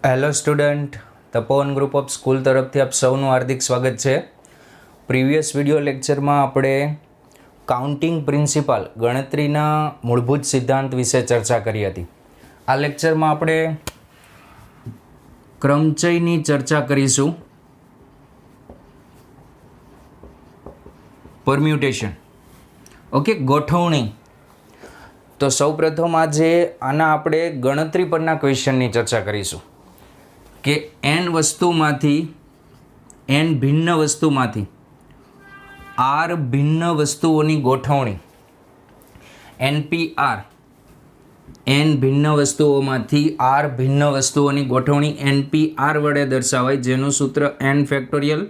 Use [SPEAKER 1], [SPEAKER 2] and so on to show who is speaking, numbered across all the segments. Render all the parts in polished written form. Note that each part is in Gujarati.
[SPEAKER 1] Hello student, Tapovan group of school તરફથી આપ સૌનું હાર્દિક સ્વાગત છે. પ્રીવિયસ વિડિયો લેક્ચરમાં આપણે કાઉન્ટિંગ પ્રિન્સિપાલ ગણતરીના મૂળભૂત સિદ્ધાંત વિશે ચર્ચા કરી હતી. આ લેક્ચરમાં આપણે ક્રમચયની ચર્ચા કરીશું. પરમ્યુટેશન, ઓકે, ગોઠવણી. તો સૌપ્રથમ આજે આના આપણે ગણતરી પરના ક્વેશ્ચનની ચર્ચા કરીશું કે n વસ્તુમાંથી n ભિન્ન વસ્તુમાંથી r ભિન્ન વસ્તુઓની ગોઠવણી, NPR, n ભિન્ન વસ્તુઓમાંથી r ભિન્ન વસ્તુઓની ગોઠવણી NPR વડે દર્શાવાય, જેનું સૂત્ર n factorial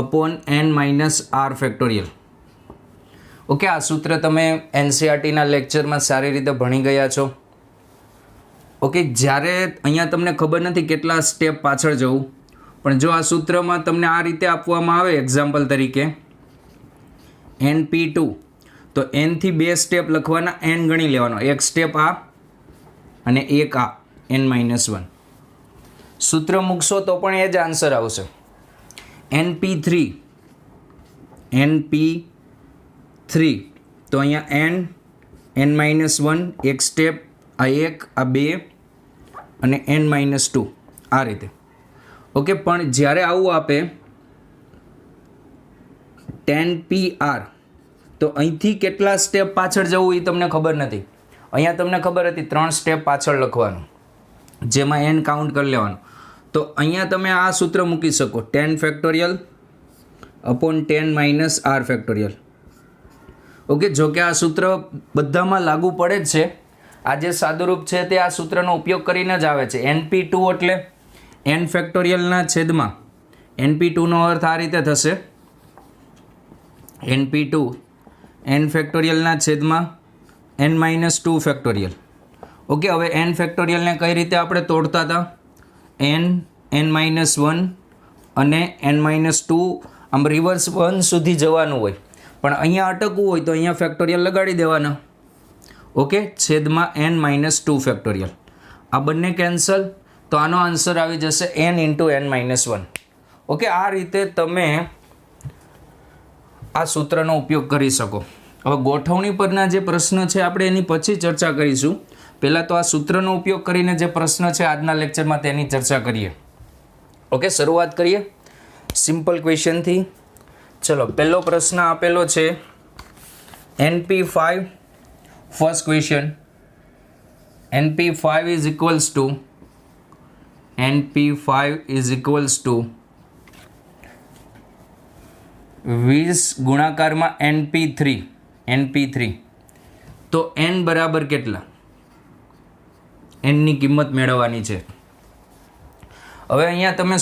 [SPEAKER 1] upon n minus r factorial. Okay, આ સૂત્ર તમે NCERTના લેક્ચરમાં સારી રીતે ભણી ગયા છો. ઓકે, જ્યારે અહીંયા તમને ખબર નથી કેટલા સ્ટેપ પાછળ જવું, પણ જો આ સૂત્રમાં તમને આ રીતે આપવામાં આવે એક્ઝામ્પલ તરીકે NP2, તો nથી 2 સ્ટેપ લખવાના, n ગણી લેવાનો, એક સ્ટેપ આ અને એક આ n-1. સૂત્ર મૂકશો તો પણ એ જ આન્સર આવશે. NP3, તો અહીંયા n-1, એક સ્ટેપ, આ એક, આ 2 અને n-2, આ રીતે. ઓકે, પણ જ્યારે આવું આપે 10PR, તો અહીંથી કેટલા સ્ટેપ પાછળ જવું એ તમને ખબર નથી. અહીંયા તમને ખબર હતી 3 સ્ટેપ પાછળ લખવાનું, જેમાં n કાઉન્ટ કરી લેવાનું. તો અહીંયા તમે આ સૂત્ર મૂકી શકો, 10 factorial upon 10 minus r factorial. Okay, જો કે આ સૂત્ર બધામાં લાગુ પડે જ છે. આ જે સાદુરૂપ છે તે આ સૂત્રનો ઉપયોગ કરીને જ આવે છે. NP2 એટલે n ફેક્ટોરિયલના છેદમાં, NP2નો અર્થ આ રીતે થશે, NP2 n ફેક્ટોરિયલના છેદમાં n-2 ફેક્ટોરિયલ. ઓકે, હવે n ફેક્ટોરિયલને કઈ રીતે આપણે તોડતા હતા? n-1 અને n-2, આમ રિવર્સ 1 સુધી જવાનું હોય, પણ અહીંયા અટકવું હોય તો અહીંયા ફેક્ટોરિયલ લગાડી દેવાના. ઓકે, છેદમાં n-2 ફેક્ટોરિયલ. આ બંને કેન્સલ, તો આનો આન્સર આવી જશે n ઇન્ટુ n-1. ઓકે, આ રીતે તમે આ સૂત્રનો ઉપયોગ કરી શકો. હવે ગોઠવણી પરના જે પ્રશ્ન છે આપણે એની પછી ચર્ચા કરીશું. પહેલાં તો આ સૂત્રનો ઉપયોગ કરીને જે પ્રશ્ન છે આજના લેક્ચરમાં તેની ચર્ચા કરીએ. ઓકે, શરૂઆત કરીએ સિમ્પલ ક્વેશ્ચનથી. ચલો, પહેલો પ્રશ્ન આપેલો છે NP5. First question, NP5 is equals to 20 ગુણાકારમાં NP3. તો n બરાબર કેટલા? n ની કિંમત મેળવવાની છે. હવે અહીંયા તમે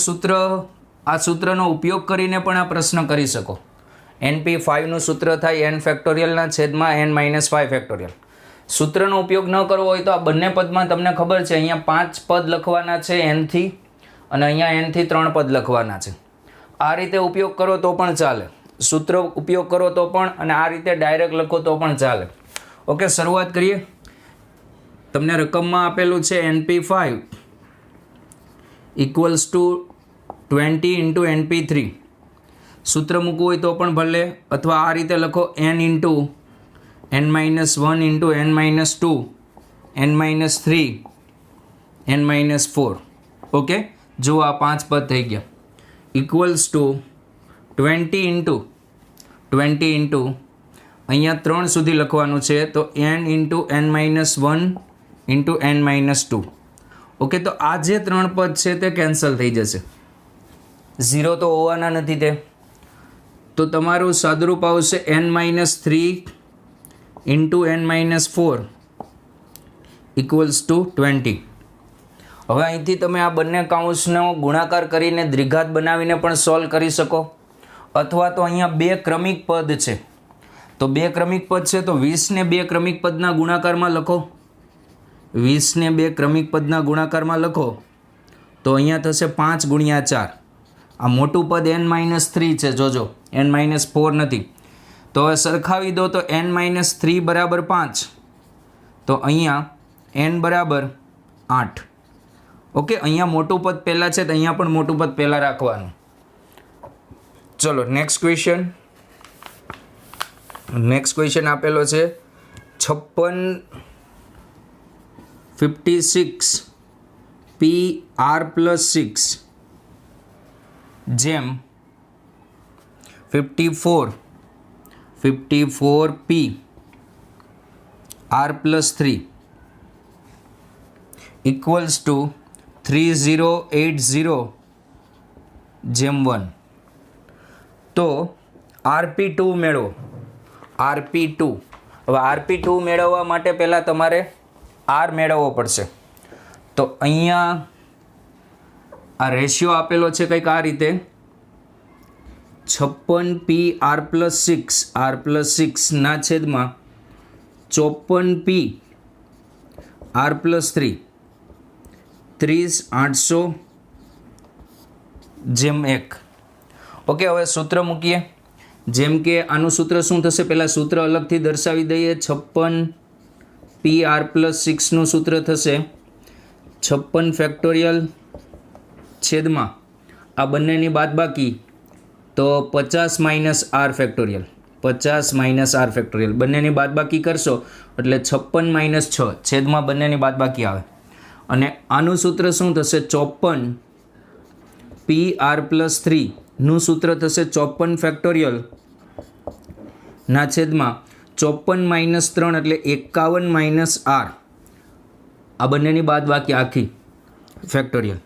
[SPEAKER 1] આ સૂત્રનો ઉપયોગ કરીને પણ આ પ્રશ્ન કરી શકો. NP5નું સૂત્ર થાય n ફેક્ટોરિયલના છેદમાં n-5 ફેક્ટોરિયલ. સૂત્રનો ઉપયોગ ન કરવો હોય તો આ બંને પદમાં તમને ખબર છે અહીંયા 5 પદ લખવાના છે nથી, અને અહીંયા nથી 3 પદ લખવાના છે. આ રીતે ઉપયોગ કરો તો પણ ચાલે, સૂત્ર ઉપયોગ કરો તો પણ, અને આ રીતે ડાયરેક્ટ લખો તો પણ ચાલે. ઓકે, શરૂઆત કરીએ. તમને રકમમાં આપેલું છે NP5 equals to 20 into NP3. સૂત્ર મૂકવું હોય તો પણ ભલે, અથવા આ રીતે લખો n into n-1 into n-2, n-3, n-4. Okay, જો આ 5 પદ થઈ ગયા. ઇક્વલ્સ ટુ 20 ઇન્ટુ અહીંયા 3 સુધી લખવાનું છે, તો n into n-1 into n-2. Okay, તો આ જે 3 પદ છે તે કેન્સલ થઈ જશે, 0 તો હોવાના નથી તે. તો તમારું સાદુરૂપ આવશે n-3 into n-4 equals to 20. હવે અહીંથી તમે આ બંને કાઉન્સનો ગુણાકાર કરીને દ્વિઘાત બનાવીને પણ સોલ્વ કરી શકો, અથવા તો અહીંયા 2 ક્રમિક પદ છે, તો 2 ક્રમિક પદ છે તો 20ને 2 ક્રમિક પદના ગુણાકારમાં લખો. 20ને 2 ક્રમિક પદના ગુણાકારમાં લખો તો અહીંયા થશે 5 ગુણ્યા 4. આ મોટું પદ n-3 છે, જોજો n-4 નથી. તો હવે સરખાવી દો તો n-3 બરાબર 5, તો અહીંયા n બરાબર 8. ઓકે, અહીંયા મોટું પદ પહેલાં છે તો અહીંયા પણ મોટું પદ પહેલાં રાખવાનું. ચલો નેક્સ્ટ ક્વેશ્ચન આપેલો છે 56 PR+6 જેમ 54 PR+3 ઇક્વલ્સ ટુ 3080 જેમ 1. તો RP2 મેળવો. RP2 હવે RP2 મેળવવા માટે પહેલાં તમારે R મેળવવો પડશે. તો અહીંયા આ રેશિયો આપેલો છે કંઈક આ રીતે 56 PR+6 ના છેદમાં 54 PR+3 30800 જેમ 1. ઓકે, હવે સૂત્ર મૂકીએ. જેમ કે આનું સૂત્ર શું થશે, પહેલાં સૂત્ર અલગથી દર્શાવી દઈએ. 56 PR+6નું સૂત્ર થશે 56 ફેક્ટોરિયલ છેદમાં આ બંનેની બાદબાકી તો 50 - R ફેક્ટોરિયલ. 50 - R ફેક્ટોરિયલ બંનેની બાદબાકી કરશો એટલે 56 - 6 છેદમાં બંનેની બાદબાકી આવે. અને આનું સૂત્ર શું થશે, 54 PR+3નું સૂત્ર થશે 54 ફેક્ટોરિયલ ના છેદમાં 54 - 3 એટલે 51 - R. આ બંનેની બાદબાકી આખી ફેક્ટોરિયલ.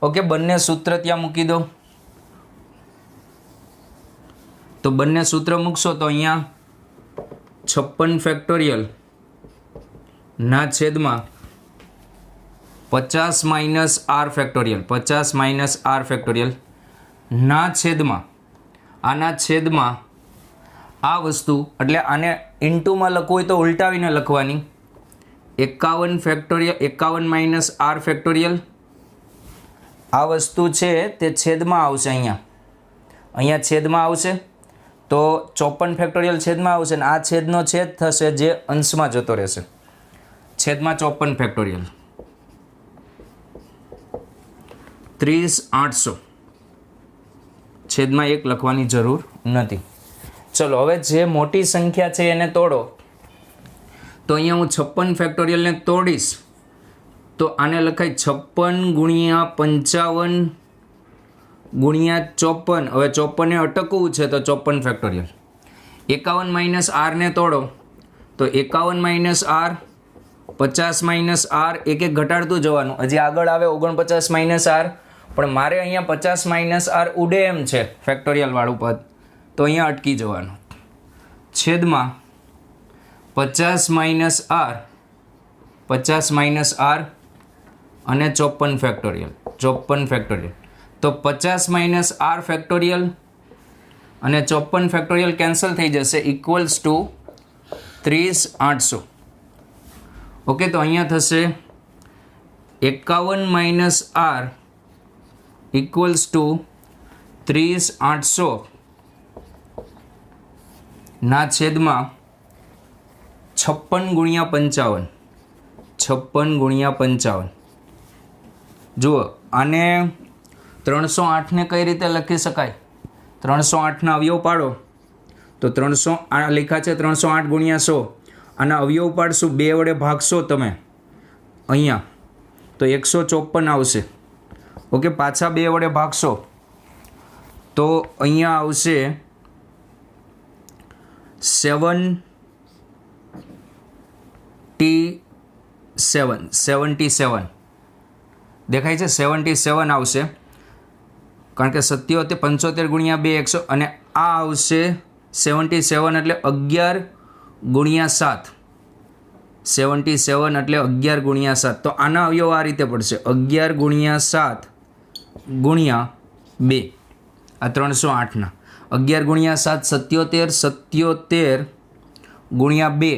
[SPEAKER 1] ઓકે, બંને સૂત્ર ત્યાં મૂકી દો. તો બંને સૂત્ર મૂકશો તો અહીંયા 56 ફેક્ટોરિયલ ના છેદમાં 50 - R ફેક્ટોરિયલ. 50 - R ફેક્ટોરિયલ ના છેદમાં આના છેદમાં આ વસ્તુ, એટલે આને ઇન્ટુમાં લખવું હોય તો ઉલટાવીને લખવાની. 51 ફેક્ટોરિયલ 51 - R ફેક્ટોરિયલ આ વસ્તુ છે તે છેદમાં આવશે. અહીંયા છેદમાં આવશે તો 54 ફેક્ટોરિયલ છેદમાં આવશે ને આ છેદનો છેદ થશે જે અંશમાં જતો રહેશે. છેદમાં 54 ફેક્ટોરિયલ 30800 છેદમાં 1 લખવાની જરૂર નથી. ચલો હવે જે મોટી સંખ્યા છે એને તોડો. તો અહીંયા હું 56 ફેક્ટોરિયલને તોડીશ તો આને લખાય 56 × 55 × 54. હવે 54 ને અટકવું છે તો 54 ફેક્ટોરિયલ. 51 - R ને તોડો તો 51 - R 50 - R એક ઘટાડતું જવાનું. હજી આગળ આવે 49 - R, પણ મારે અહીંયા 50 - R ઉડે એમ છે ફેક્ટોરિયલ વાળું પદ, તો અહીંયા અટકી જવાનું. છેદમાં 50 - R 50 - R અને 54 ફેક્ટોરિયલ. 54 ફેક્ટોરિયલ તો 50 - R ફેક્ટોરિયલ અને 54 ફેક્ટોરિયલ કેન્સલ થઈ જશે, ઇક્વલ્સ ટુ 30800. ઓકે, તો અહીંયા થશે 51 - R ઇક્વલ્સ ટુ 30800 ના છેદમાં 56 × 55. 56 × 55. જુઓ, આને 308 ને કઈ રીતે લખી શકાય? 308ના અવયવ પાડો તો 300 આ લખ્યા છે 308 × 100. આના અવયવ પાડશું, 2 વડે ભાગશો તમે અહીંયા તો 154 આવશે. ઓકે, પાછા 2 વડે ભાગશો તો અહીંયા આવશે 77. દેખાય છે 77 આવશે, કારણ કે 77 75 × 2 100 અને આ આવશે 77 એટલે 11 × 7. 77 એટલે 11 × 7. તો આના અવયવ આ રીતે પડશે 11 × 7 × 2. આ 308ના 11 × 7 77 77 × 2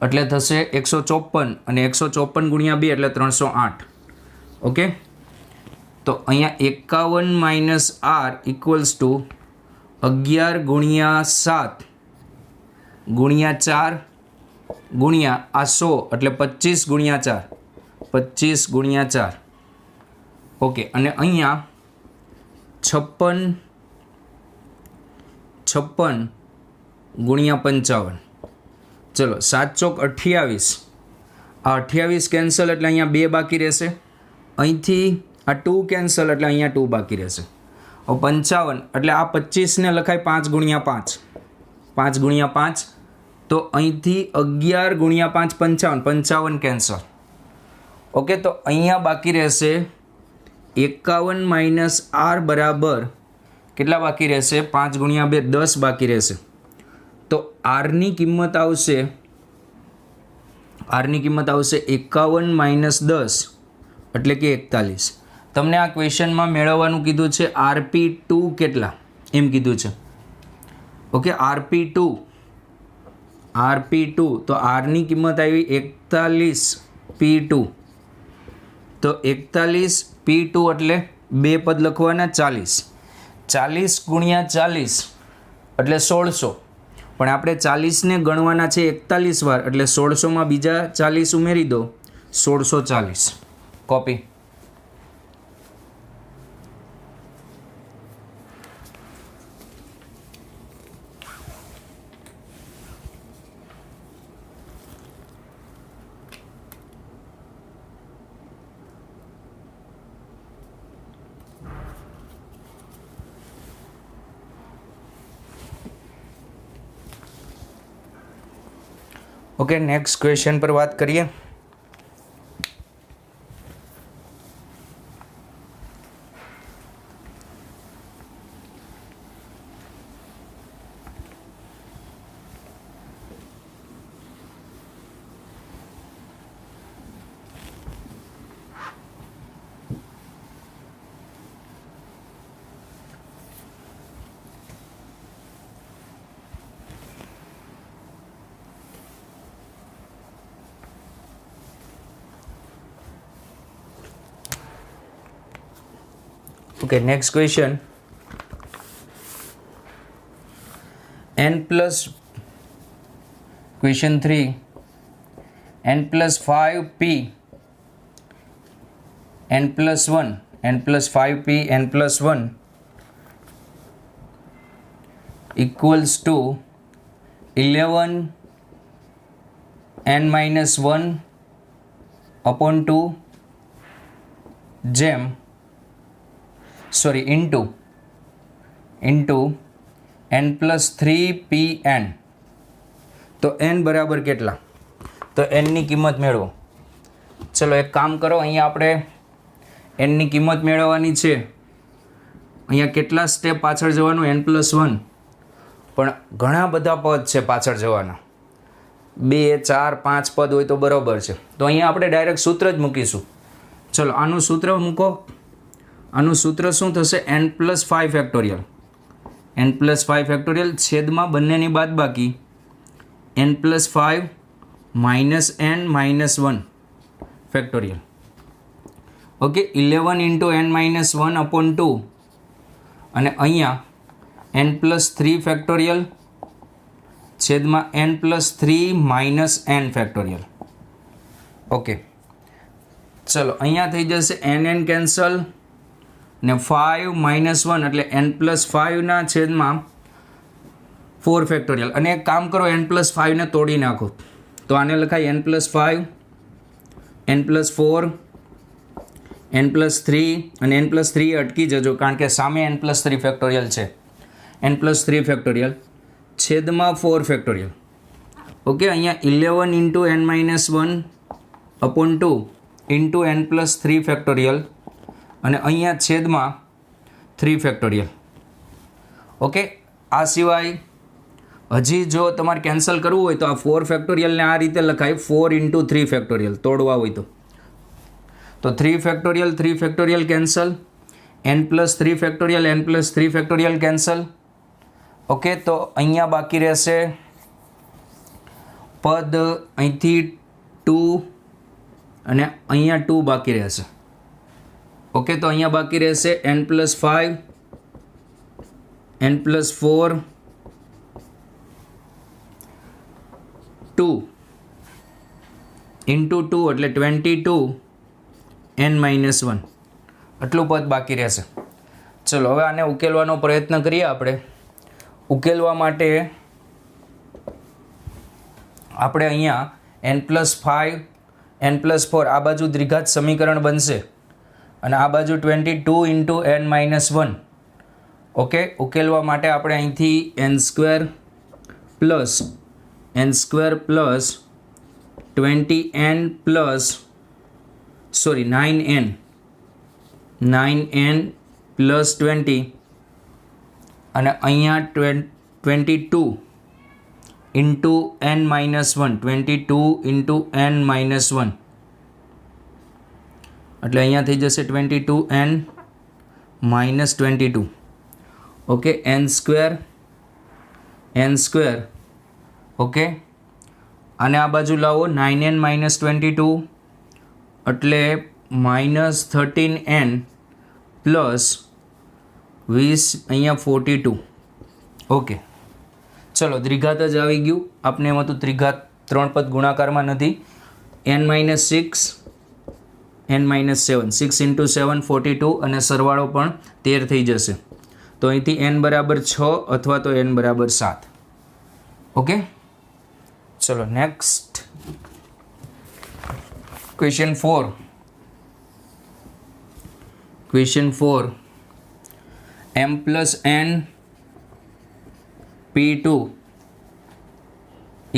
[SPEAKER 1] એટલે થશે 154 અને 154 × 2 એટલે 308. ઓકે, તો અહીંયા 51 - R ઇક્વલ્સ ટુ 11 × 7 × 4 ગુણ્યા આ 100 એટલે 25 × 4. 25 × 4 ઓકે, અને અહીંયા 56 ગુણ્યા 55. ચલો 7 ચોક 28. આ 28 કેન્સલ એટલે અહીંયા 2 બાકી રહેશે. અહીંથી આ 2 કેન્સલ એટલે અહીંયા 2 બાકી રહેશે. હવે 55 એટલે આ 25 ને લખાય 5 ગુણ્યા 5. 5 ગુણ્યા 5 તો અહીંથી 11 ગુણ્યા 5 55. 55 કેન્સલ. ઓકે, તો અહીંયા બાકી રહેશે 51 માઇનસ આર બરાબર કેટલા બાકી રહેશે? 5 ગુણ્યા 2 10 બાકી રહેશે. તો આરની કિંમત આવશે 51 માઇનસ 10 એટલે કે 41. તમને આ ક્વેશ્ચનમાં મેળવવાનું કીધું છે RP2 કેટલા એમ કીધું છે. ઓકે, RP2 તો આરની કિંમત આવી 41 P2. તો 41 P2 એટલે 2 પદ લખવાના 40 ગુણ્યા 40 એટલે 1600. પણ આપણે 40ને ગણવાના છે 41 વાર એટલે 1600માં બીજા 40 ઉમેરી દો 1640. કોપી. ઓકે, નેક્સ્ટ ક્વેશ્ચન પર વાત કરીએ. Okay, next question. Question 3. n plus 5p n plus 1 n plus 5p n plus 1 equals to 11 n minus 1 upon 2 into n plus 3pn. તો n બરાબર કેટલા? તો n ની કિંમત મેળવો. ચલો એક કામ કરો, અહીંયા આપણે n ની કિંમત મેળવવાની છે. અહીંયા કેટલા સ્ટેપ પાછળ જવાનું? n plus 1. પણ ઘણા બધા પદ છે પાછળ જવાના, 2 4 5 પદ હોય તો બરાબર છે. તો અહીંયા આપણે ડાયરેક્ટ સૂત્ર જ મૂકીશું. ચલો આનું સૂત્ર મૂકો. આનું સૂત્ર શું થશે? n plus 5 factorial. n plus 5 factorial છેદમાં બંનેની બાદબાકી n plus 5 minus n minus 1 factorial. Okay, 11 into n minus 1 upon 2 અને અહીંયા n plus 3 ફેક્ટોરિયલ છેદમાં n plus 3 minus n factorial. Okay, ચલો અહીંયા થઈ જશે n કેન્સલ ને 5 minus 1 એટલે n plus 5 ના છેદમાં 4 ફેક્ટોરિયલ. અને એક કામ કરો, n plus 5 ને તોડી નાખો તો આને લખાય n plus 5 n plus 4 n plus 3 અને n plus 3 અટકી જજો કારણ કે સામે n plus 3 ફેક્ટોરિયલ છે. n plus 3 ફેક્ટોરિયલ છેદમાં 4 ફેક્ટોરિયલ. ઓકે, અહીંયા 11 into n minus 1 upon 2 into n plus 3 factorial અને અહીંયા છેદમાં 3 ફેક્ટોરિયલ. ઓકે, આ સિવાય હજી જો તમારે કેન્સલ કરવું હોય તો આ 4 ફેક્ટોરિયલને આ રીતે લખાય 4 into 3 ફેક્ટોરિયલ તોડવા હોય તો 3 factorial cancel, n plus 3 factorial n plus 3 factorial cancel. Okay, તો અહીંયા બાકી રહેશે પદ અહીંથી 2 અને અહીંયા 2 બાકી રહેશે. ઓકે, તો અહીંયા બાકી રહેશે n plus 5 n plus 4 2 into 2 એટલે 22 n minus 1. આટલું પદ બાકી રહેશે. ચલો હવે આને ઉકેલવાનો પ્રયત્ન કરીએ આપણે. ઉકેલવા માટે આપણે અહીંયા n+5 n+4 આ બાજુ દ્વિઘાત સમીકરણ બનશે અને આ બાજુ 22 × n-1. ઓકે, ઉકેલવા માટે આપણે અહીંથી n² + 20n + 9n + 20 અને અહીંયા 22 × n-1 22 × n-1 એટલે અહીંયા થઈ જશે 22n - 22. ઓકે, n² ઓકે, અને આ બાજુ લાવો 9n - 22 એટલે -13n + 20 અહીંયા 42. ઓકે, ચલો દ્વિઘાત જ આવી ગયું. આપણે એમાં તો ત્રિઘાત 3 પદ ગુણાકારમાં નથી. n-6 n-7 6 × 7 42 અને સરવાળો પણ 13 થઈ જશે. તો અહીંથી n = 6 અથવા તો n = 7. ઓકે, ચલો next question 4. Question 4 m+n p2 =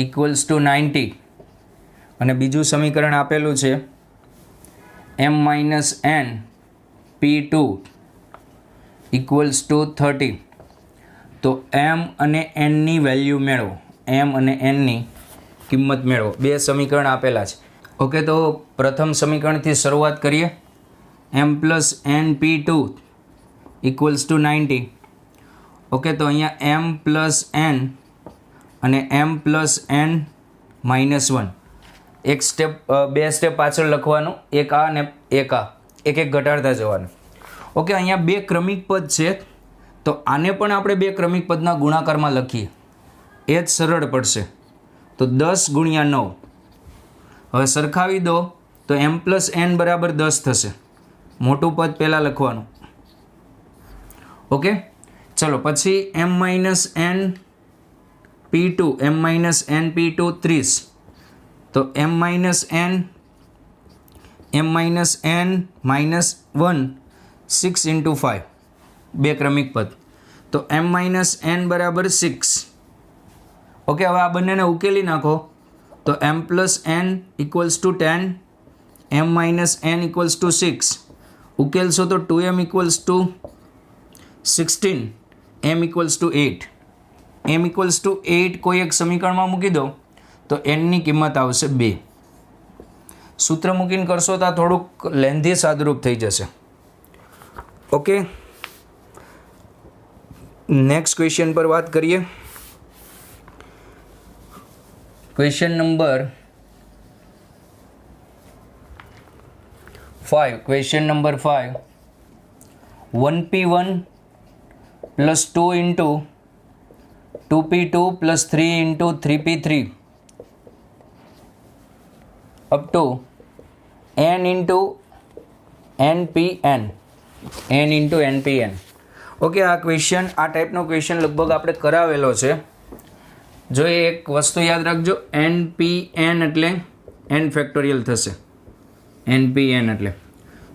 [SPEAKER 1] 90 અને બીજું સમીકરણ આપેલું છે m-n p2 = 30. તો m અને n ની વેલ્યુ મેળવો, m અને n ની કિંમત મેળવો. બે સમીકરણ આપેલા છે. ઓકે, તો પ્રથમ સમીકરણથી શરૂઆત કરીએ. m+n p2 = 90. ઓકે, તો અહીંયા m+n અને m+n-1 એક સ્ટેપ બે સ્ટેપ પાછળ લખવાનું, એક આ અને એક આ, એક એક ઘટાડતા જવાનું. ઓકે, અહીંયા બે ક્રમિક પદ છે તો આને પણ આપણે બે ક્રમિક પદના ગુણાકારમાં લખીએ, એ જ સરળ પડશે. તો 10 × 9. હવે સરખાવી દો તો m+n = 10 થશે. મોટું પદ પહેલાં લખવાનું. ઓકે, ચલો પછી m-n p2 30. તો m-n -1 6 × 5 બે ક્રમિક પદ. તો m-n = 6. ઓકે, હવે આ બંનેને ઉકેલી નાખો તો m+n = 10 m-n = 6 ઉકેલશો તો 2m = 16 m = 8. m = 8 કોઈ એક સમીકરણમાં મૂકી દો તો n ની કિંમત આવશે 2. સૂત્ર મૂકીને કરશો તો આ થોડુંક લેન્ધી સાદરૂપ થઈ જશે. ઓકે, નેક્સ્ટ ક્વેશ્ચન પર વાત કરીએ. Question number 5. Question number 5 1p1 + 2 × 2p2 + 3 × 3p3 up to n × npn. Okay, આ ક્વેશ્ચન આ ટાઈપનો ક્વેશ્ચન લગભગ આપણે કરાવેલો છે. જો એક વસ્તુ યાદ રાખજો, npn એટલે n ફેક્ટોરિયલ થશે. npn એટલે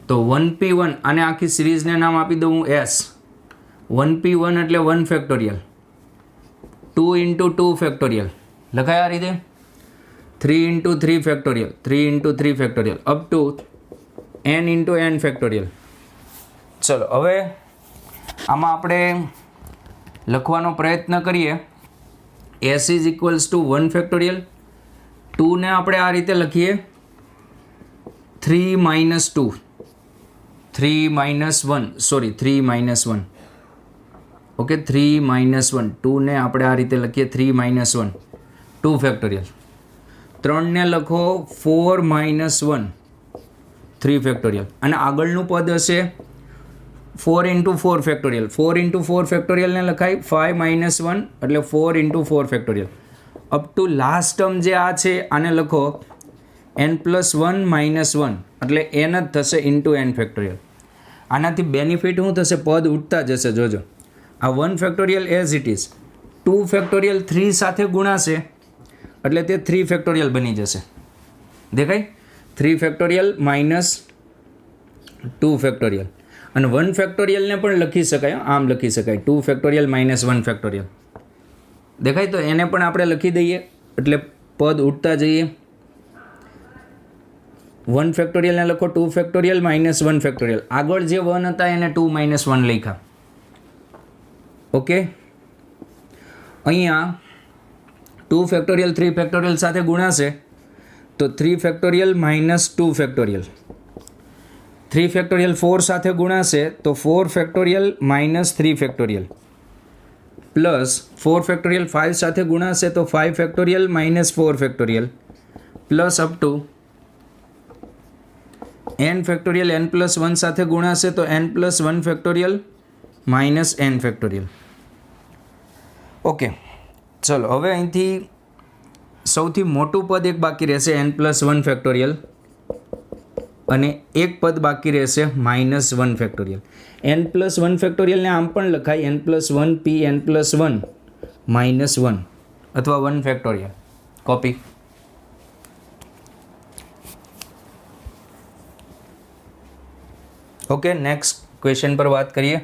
[SPEAKER 1] તો 1p1 આને આખી સિરીઝને નામ આપી દઉં હું s. 1p1 એટલે 1 ફેક્ટોરિયલ, 2 × 2 ફેક્ટોરિયલ લખાય આ રીતે, 3 × 3 factorial, 3 × 3 factorial up to n × n factorial. ચલો હવે આમાં આપણે લખવાનો પ્રયત્ન કરીએ. s = 1 ફેક્ટોરિયલ, 2 ને આપણે આ રીતે લખીએ 3 - 2 3 - 1. ઓકે, 3 - 1 2 ને આપણે આ રીતે લખીએ 3 - 1 2 ફેક્ટોરિયલ. 3 ને લખો 4 - 1 3 ફેક્ટોરિયલ. અને આગળનું પદ હશે 4 × 4 ફેક્ટોરિયલ. 4 × 4 ફેક્ટોરિયલને લખાય 5 - 1 એટલે 4 × 4 factorial. Up to last term જે આ છે આને લખો n+1 - 1 એટલે n જ થશે × n ફેક્ટોરિયલ. આનાથી બેનિફિટ શું થશે? પદ ઉઠતા જશે. જોજો, આ 1 factorial as it is 2 factorial 3 સાથે ગુણાશે એટલે તે 3 ફેક્ટોરિયલ બની જશે. દેખાય? 3 ફેક્ટોરિયલ માઇનસ 2 ફેક્ટોરિયલ. અને 1 ફેક્ટોરિયલને પણ લખી શકાય, આમ લખી શકાય 2 ફેક્ટોરિયલ માઇનસ 1 ફેક્ટોરિયલ. દેખાય? તો એને પણ આપણે લખી દઈએ એટલે પદ ઉઠતા જઈએ. 1 ફેક્ટોરિયલને લખો 2 ફેક્ટોરિયલ માઇનસ 1 ફેક્ટોરિયલ. આગળ જે 1 હતા એને 2 માઇનસ 1 લખ્યા. ઓકે, અહીંયા 2 ફેક્ટોરિયલ 3 ફેક્ટોરિયલ સાથે ગુણાશે તો 3 ફેક્ટોરિયલ માઇનસ 2 ફેક્ટોરિયલ. 3 ફેક્ટોરિયલ 4 સાથે ગુણાશે તો 4 factorial minus 3 factorial plus 4 factorial 5 સાથે ગુણાશે તો 5 factorial minus 4 factorial plus up to n factorial n plus 1 સાથે ગુણાશે તો n plus 1 factorial minus n factorial. Okay, ચલો હવે અહીંથી સૌથી મોટું પદ એક બાકી રહેશે n પ્લસ 1 ફેક્ટોરિયલ અને એક પદ બાકી રહેશે માઇનસ 1 ફેક્ટોરિયલ. n પ્લસ 1 ફેક્ટોરિયલને આમ પણ લખાય n plus 1 p n plus 1 minus 1 અથવા 1 factorial. Copy. Okay, next question પર વાત કરીએ.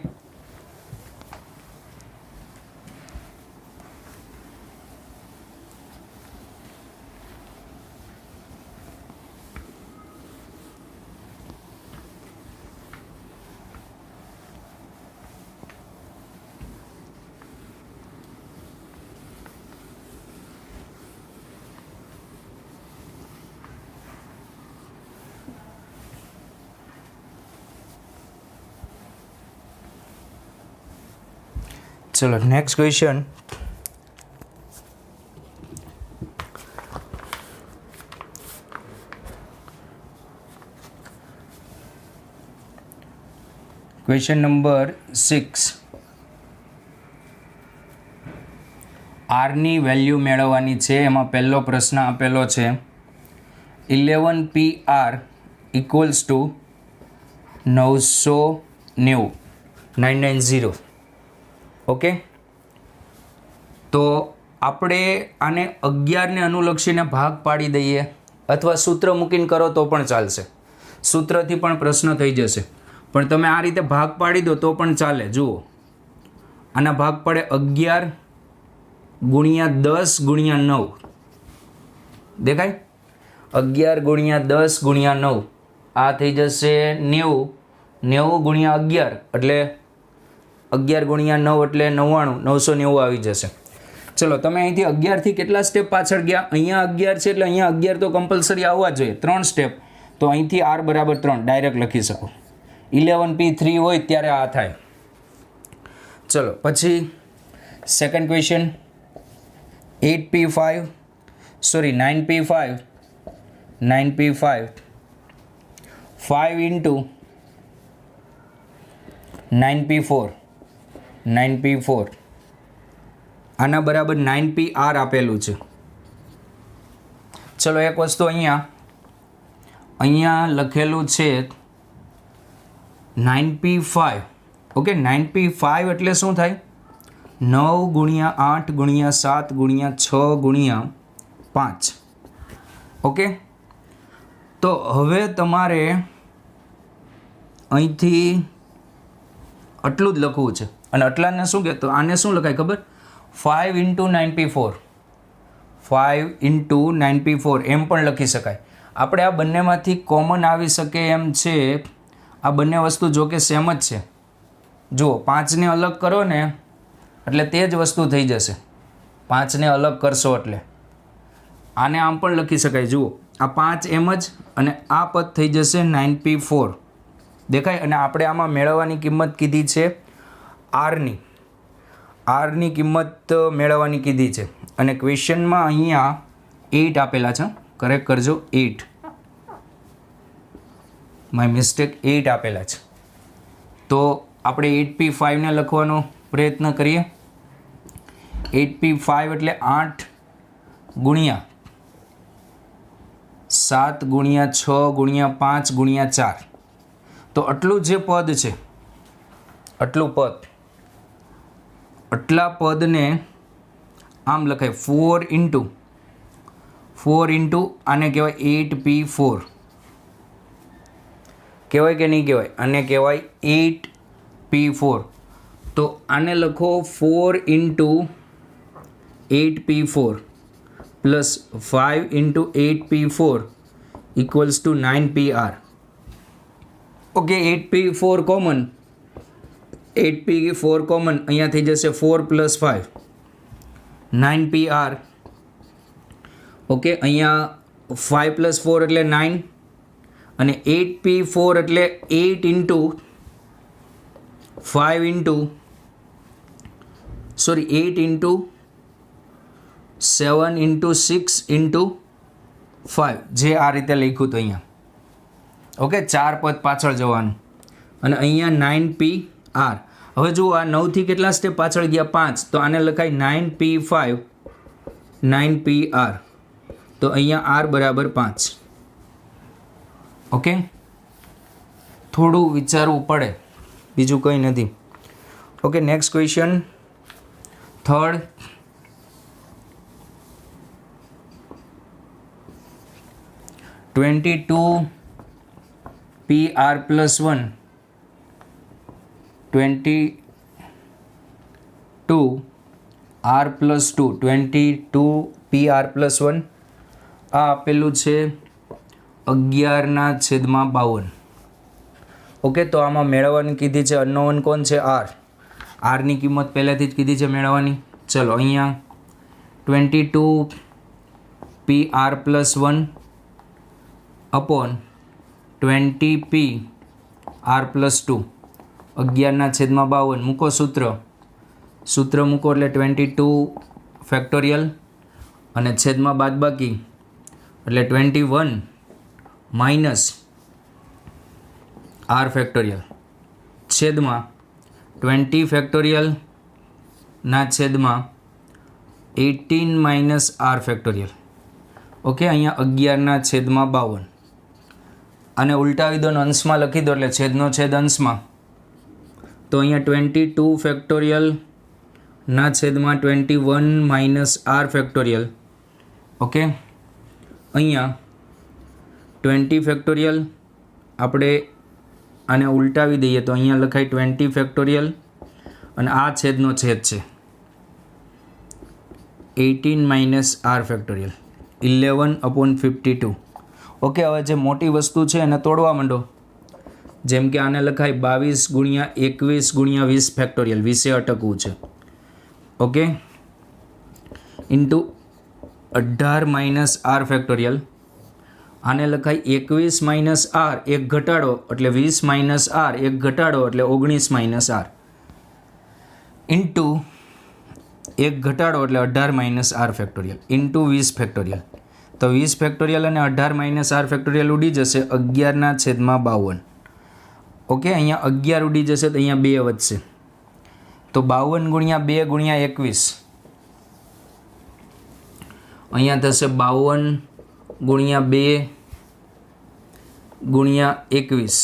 [SPEAKER 1] ચલો નેક્સ્ટ ક્વેશ્ચન. Question number 6. આરની વેલ્યુ મેળવવાની છે. એમાં પહેલો પ્રશ્ન આપેલો છે 11PR ઇક્વલ્સ ટુ 990. ઓકે, તો આપણે આને 11ને અનુલક્ષીને ભાગ પાડી દઈએ અથવા સૂત્ર મૂકીને કરો તો પણ ચાલશે. સૂત્રથી પણ પ્રશ્ન થઈ જશે, પણ તમે આ રીતે ભાગ પાડી દો તો પણ ચાલે. જુઓ, આના ભાગ પડે 11 ગુણ્યા 10 ગુણ્યા 9. દેખાય? 11 ગુણ્યા 10 ગુણ્યા 9 આ થઈ જશે 90. 90 ગુણ્યા 11 એટલે 11 ગુણ્યા 9 એટલે 99, 990 આવી જશે. ચલો, તમે અહીંથી 11થી કેટલા સ્ટેપ પાછળ ગયા? અહીંયા 11 છે એટલે અહીંયા 11 તો કમ્પલસરી આવવા જોઈએ. 3 સ્ટેપ, તો અહીંથી r બરાબર 3 ડાયરેક્ટ લખી શકો. 11p3 હોય ત્યારે આ થાય. ચલો પછી second question 9p5 5 into 9p4 આના બરાબર 9pr આપેલું છે. ચલો એક વસ્તુ અહીંયા લખેલું છે 9p5. ઓકે, 9p5 એટલે શું થાય? 9 ગુણ્યા 8 ગુણ્યા 7 ગુણ્યા 6 ગુણ્યા 5. ઓકે, તો હવે તમારે અહીંથી આટલું જ લખવું છે. અને આટલાને શું કહેતો? આને શું લખાય ખબર? 5 ઇન્ટુ 9p4. 5 ઇન્ટુ 9p4 એમ પણ લખી શકાય. આપણે આ બંનેમાંથી કોમન આવી શકે એમ છે. આ બંને વસ્તુ જો કે સેમ જ છે. જુઓ, 5ને અલગ કરો ને એટલે તે જ વસ્તુ થઈ જશે. 5ને અલગ કરશો એટલે આને આમ પણ લખી શકાય. જુઓ, આ 5 એમ જ અને આ પદ થઈ જશે 9p4. દેખાય? અને આપણે આમાં મેળવવાની કિંમત કીધી છે આરની કિંમત મેળવવાની કીધી છે. અને ક્વેશ્ચનમાં અહીંયા 8 આપેલા છે. કરેક્ટ કરજો, 8. માય મિસ્ટેક, 8 આપેલા છે. તો આપણે 8p5ને લખવાનો પ્રયત્ન કરીએ. 8p5 એટલે 8 ગુણ્યા 7 ગુણ્યા 6 ગુણ્યા 5 ગુણ્યા 4. તો આટલું જે પદ છે, આટલું પદ, આટલા પદને આમ લખાય 4 ઇન્ટુ આને કહેવાય 8p4, કહેવાય કે નહીં કહેવાય? આને કહેવાય 8p4. તો આને લખો 4 into 8p4 plus 5 into 8p4 equals to 9pr. Okay, 8p4 common, 8p4 common, અહીંયા થઈ જશે 4 પ્લસ 5 9pr. ઓકે, અહીંયા 5 પ્લસ 4 એટલે 9 અને 8p4 એટલે 8 into 5 into 8 into 7 into 6 into 5, જે આ રીતે લખ્યું હતું અહીંયા. ઓકે, 4 પદ પાછળ જવાનું અને અહીંયા 9pr. હવે જુઓ, આ 9થી કેટલા સ્ટેપ પાછળ ગયા? 5. તો આને લખાય 9p5 9pr. તો અહીંયા r બરાબર 5. ઓકે, થોડું વિચારવું પડે, બીજું કંઈ નથી. Okay, next question, third. PR plus 1, 22r plus 2, 22PR plus 1. આ આપેલું છે 11/52. ઓકે, તો આમાં મેળવવાની કીધી છે અનનોન કોણ છે? r. ની કિંમત પહેલાંથી જ કીધી છે મેળવવાની. ચલો, અહીંયા 22PR plus 1 upon 20PR plus 2, 11/52. મૂકો સૂત્ર મૂકો એટલે 22 ફેક્ટોરિયલ અને છેદમાં બાદબાકી એટલે 21 માઇનસ r ફેક્ટોરિયલ છેદમાં 20 ફેક્ટોરિયલ ના છેદમાં 18 માઇનસ r ફેક્ટોરિયલ. ઓકે, અહીંયા 11/52. અને ઉલટાવી દો, અંશમાં લખી દો એટલે છેદનો છેદ અંશમાં. તો અહીંયા 22 ફેક્ટોરિયલ ના છેદમાં 21 માઇનસ r ફેક્ટોરિયલ. ઓકે, અહીંયા 20 ફેક્ટોરિયલ આપણે આને ઉલટાવી દઈએ તો અહીંયા લખાય 20 ફેક્ટોરિયલ અને આ છેદનો છેદ છે 18 માઇનસ r ફેક્ટોરિયલ 11/52. ઓકે, હવે જે મોટી વસ્તુ છે એને તોડવા માંડો. જેમ કે આને લખાય 22 × 21 × 20 ફેક્ટોરિયલ, 20એ અટકવું છે. Okay, into 18 minus r factorial. આને લખાય 21 માઇનસ r, એક ઘટાડો એટલે 20 માઇનસ r, એક ઘટાડો એટલે 19 માઇનસ r, ઇન્ટુ એક ઘટાડો એટલે 18 minus r factorial into 20 factorial. તો 20 ફેક્ટોરિયલ અને 18 માઇનસ r ફેક્ટોરિયલ ઉડી જશે 11/52. ઓકે, અહીંયા 11 ઉડી જશે તો અહીંયા 2 વધશે. તો 52 × 2 × 21, અહીંયા થશે 52 × 2 × 21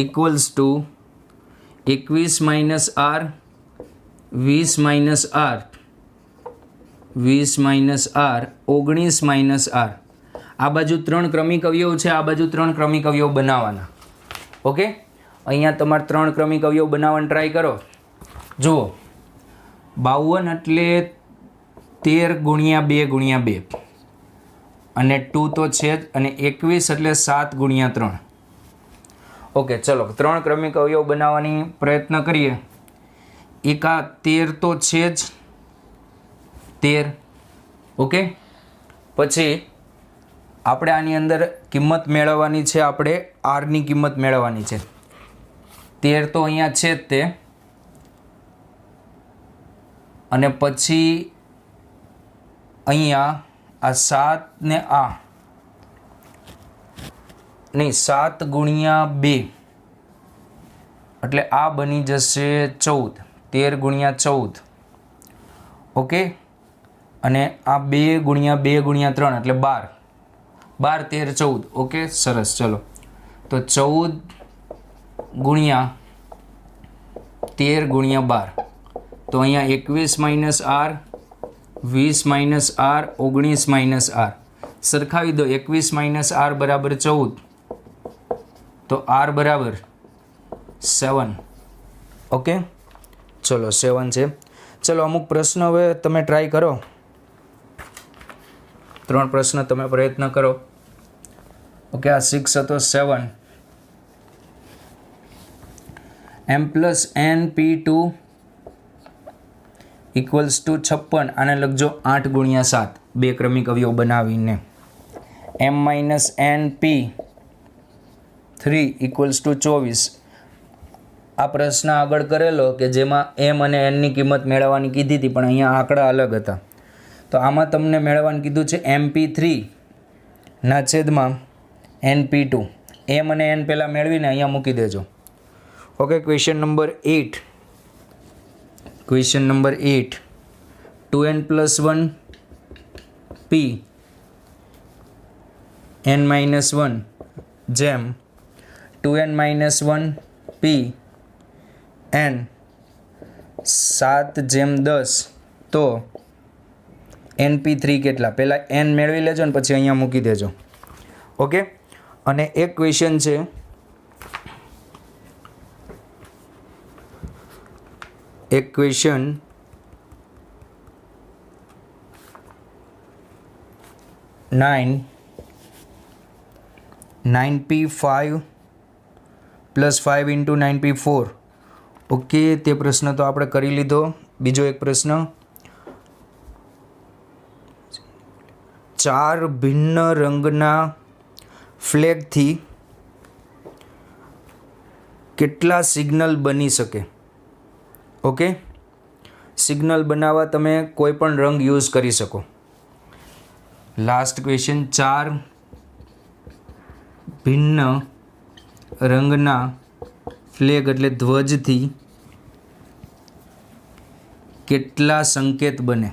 [SPEAKER 1] equals to 21 minus r, 20 minus r, 20 minus r, 19 minus r. આ બાજુ 3 ક્રમિક અવયવ છે, આ બાજુ 3 ક્રમિક અવયવ બનાવવાના. ઓકે, અહીંયા તમારે 3 ક્રમિક અવયવ બનાવવાનો ટ્રાય કરો. જુઓ, 52 એટલે 13 × 2 × 2 અને 2 તો છે જ, અને 21 એટલે 7 × 3. ઓકે, ચલો 3 ક્રમિક અવયવ બનાવવાની પ્રયત્ન કરીએ. એક આ 13 તો છે જ, 13. ઓકે, પછી આપણે આની અંદર કિંમત મેળવવાની છે, આપણે આરની કિંમત મેળવવાની છે. 13 તો અહીંયા છે જ તે, અને પછી અહીંયા આ 7 ને આ નહીં 7 × 2 એટલે આ બની જશે 14, 13 × 14. ઓકે, અને આ 2 × 2 × 3 એટલે 12, 12 13 14. ઓકે, સરસ. ચલો, તો 14 ગુણ્યા 13 ગુણ્યા 12, તો અહીંયા 21 minus R, 20 minus R, 19 minus R. સરખાવી દો. 21 માઇનસ આર બરાબર 14, તો આર બરાબર 7. ઓકે, ચલો 7 છે. ચલો અમુક પ્રશ્ન હવે તમે ટ્રાય કરો. 3 પ્રશ્ન તમે પ્રયત્ન કરો. ઓકે, આ 6 હતો. 7 m plus n p2 equals to 56. આને લખજો 8 ગુણ્યા 7, બે ક્રમિક અવયવ બનાવીને. m minus n p 3 equals to 24. આ પ્રશ્ન આગળ કરેલો કે જેમાં m અને n ની કિંમત મેળવવાની કીધી હતી, પણ અહીંયા આંકડા અલગ હતા. તો આમાં તમને મેળવવાનું કીધું છે mp3 ના છેદમાં np2. m અને n પહેલાં મેળવીને અહીંયા મૂકી દેજો. Okay, question number 8. Question number 8, 2n plus 1 p n minus 1 જેમ 2n માઇનસ 1 p n 7/10, તો np3 કેટલા? પહેલાં n મેળવી લેજો ને પછી અહીંયા મૂકી દેજો. ઓકે, અને એક ક્વેશ્ચન છે, એક question 9p5 plus 5 into 9p4. Okay, તે પ્રશ્ન તો આપણે કરી લીધો. બીજો એક પ્રશ્ન, 4 ભિન્ન રંગના ફ્લેગથી કેટલા સિગ્નલ બની શકે? ઓકે, સિગ્નલ બનાવવા તમે કોઈ પણ રંગ યુઝ કરી શકો. લાસ્ટ ક્વેશ્ચન, 4 ભિન્ન રંગના ફ્લેગ એટલે ધ્વજથી કેટલા સંકેત બને?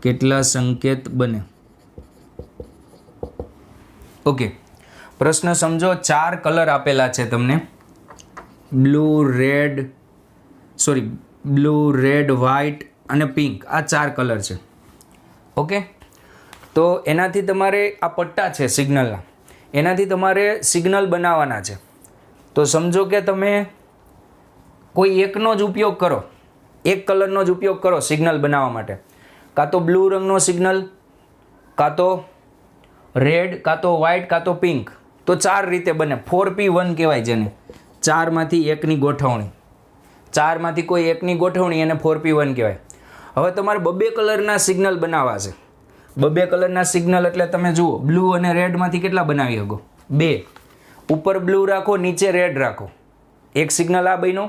[SPEAKER 1] કેટલા સંકેત બને? ઓકે, પ્રશ્ન સમજો. 4 કલર આપેલા છે તમને, બ્લુ, રેડ, વ્હાઇટ અને પિંક. આ 4 કલર છે. ઓકે, તો એનાથી તમારે આ પટ્ટા છે સિગ્નલના, એનાથી તમારે સિગ્નલ બનાવવાના છે. તો સમજો કે તમે કોઈ એકનો જ ઉપયોગ કરો, એક કલરનો જ ઉપયોગ કરો સિગ્નલ બનાવવા માટે. કાં તો બ્લુ રંગનો સિગ્નલ, કાં તો રેડ, કાં તો વ્હાઇટ, કાં તો પિંક. તો 4 રીતે બને. 4p1 કહેવાય જેને, 4માંથી એકની ગોઠવણી. 4માંથી કોઈ એકની ગોઠવણી એને 4p1 કહેવાય. હવે તમારે 2 કલરના સિગ્નલ બનાવવા છે. 2 કલરના સિગ્નલ એટલે તમે જુઓ, બ્લુ અને રેડમાંથી કેટલા બનાવી શકો? 2. ઉપર બ્લુ રાખો, નીચે રેડ રાખો. એક સિગ્નલ આ બન્યો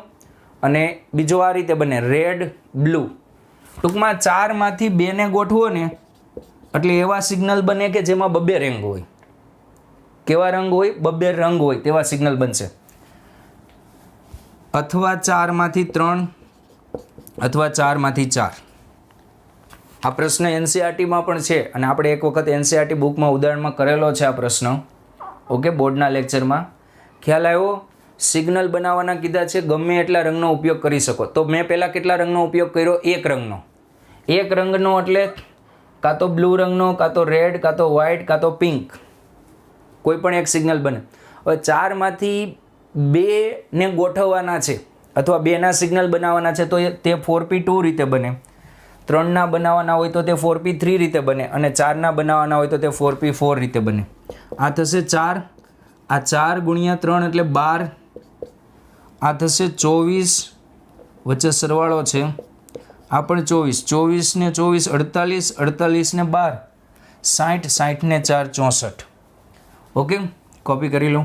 [SPEAKER 1] અને બીજો આ રીતે બને, રેડ, બ્લુ. ટૂંકમાં 4માંથી 2ને ગોઠવો ને એટલે એવા સિગ્નલ બને કે જેમાં 2 રંગ હોય. કેવા રંગ હોય? 2 રંગ હોય તેવા સિગ્નલ બનશે. અથવા 4માંથી 3 અથવા 4માંથી 4. આ પ્રશ્ન એનસીઆરટીમાં પણ છે અને આપણે એક વખત એનસીઆરટી બુકમાં ઉદાહરણમાં કરેલો છે આ પ્રશ્ન. ઓકે, બોર્ડના લેક્ચરમાં ખ્યાલ આવ્યો. સિગ્નલ બનાવવાના કીધા છે, ગમે એટલા રંગનો ઉપયોગ કરી શકો. તો મેં પહેલાં કેટલા રંગનો ઉપયોગ કર્યો? એક રંગનો. એક રંગનો એટલે કાં તો બ્લુ રંગનો, કાં તો રેડ, કાં તો વ્હાઇટ, કાં તો પિંક. કોઈ પણ એક સિગ્નલ બને. હવે 4માંથી 2ને ગોઠવવાના છે અથવા 2ના સિગ્નલ બનાવવાના છે, તો તે 4p2 રીતે બને. 3ના બનાવવાના હોય તો તે 4p3 રીતે બને અને 4ના બનાવવાના હોય તો તે 4p4 રીતે બને. આ થશે 4. આ 4 ગુણ્યા 3 એટલે 12. આ થશે 24. વચ્ચે સરવાળો છે. આ પણ 24. 24 ને 24 48. 48 ને 12 60. 60 ને 4 64. ઓકે, કોપી કરી લો.